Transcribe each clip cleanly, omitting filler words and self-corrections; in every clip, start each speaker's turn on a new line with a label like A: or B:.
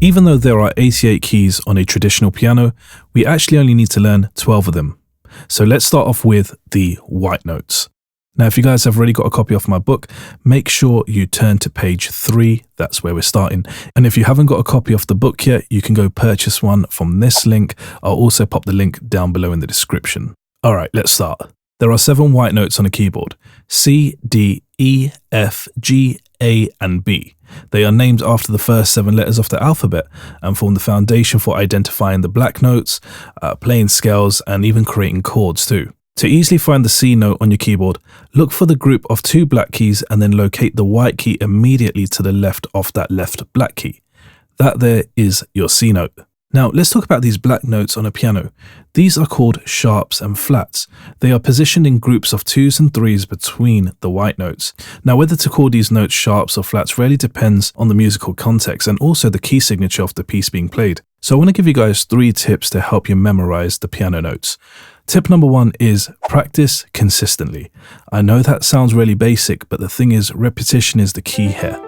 A: Even though there are 88 keys on a traditional piano, we actually only need to learn 12 of them. So let's start off with the white notes. Now, if you guys have already got a copy of my book, make sure you turn to page 3. That's where we're starting. And if you haven't got a copy of the book yet, you can go purchase one from this link. I'll also pop the link down below in the description. All right, let's start. There are 7 white notes on a keyboard: C, D, E, F, G, A, and B. They are named after the first 7 letters of the alphabet and form the foundation for identifying the black notes, playing scales, and even creating chords too. To easily find the C note on your keyboard, look for the group of 2 black keys and then locate the white key immediately to the left of that left black key. That there is your C note. Now let's talk about these black notes on a piano. These are called sharps and flats. They are positioned in groups of 2s and 3s between the white notes. Now whether to call these notes sharps or flats really depends on the musical context and also the key signature of the piece being played. So I want to give you guys 3 tips to help you memorize the piano notes. Tip number 1 is practice consistently. I know that sounds really basic, but the thing is, repetition is the key here.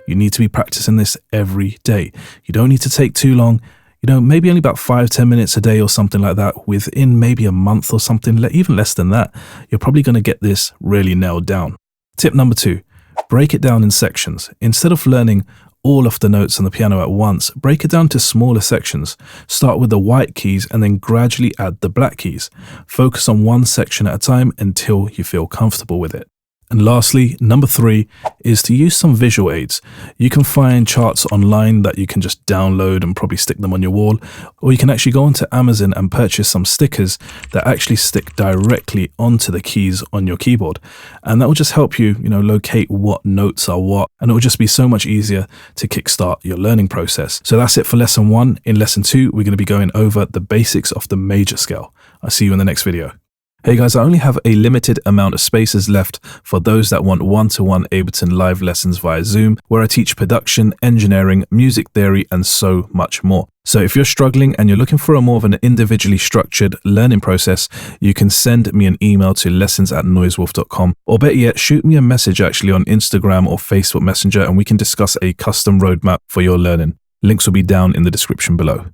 A: You need to be practicing this every day. You don't need to take too long. Maybe only about 5-10 minutes a day or something like that. Within maybe a month or something, even less than that, you're probably going to get this really nailed down. Tip number 2, break it down in sections. Instead of learning all of the notes on the piano at once, break it down to smaller sections. Start with the white keys and then gradually add the black keys. Focus on one section at a time until you feel comfortable with it. And lastly, number 3 is to use some visual aids. You can find charts online that you can just download and probably stick them on your wall, or you can actually go onto Amazon and purchase some stickers that actually stick directly onto the keys on your keyboard. And that will just help you, locate what notes are what, and it will just be so much easier to kickstart your learning process. So that's it for lesson 1. In lesson 2, we're going to be going over the basics of the major scale. I'll see you in the next video. Hey guys, I only have a limited amount of spaces left for those that want one-to-one Ableton live lessons via Zoom, where I teach production, engineering, music theory, and so much more. So if you're struggling and you're looking for a more of an individually structured learning process, you can send me an email to lessons@NXISEWOLF.com, or better yet, shoot me a message actually on Instagram or Facebook Messenger, and we can discuss a custom roadmap for your learning. Links will be down in the description below.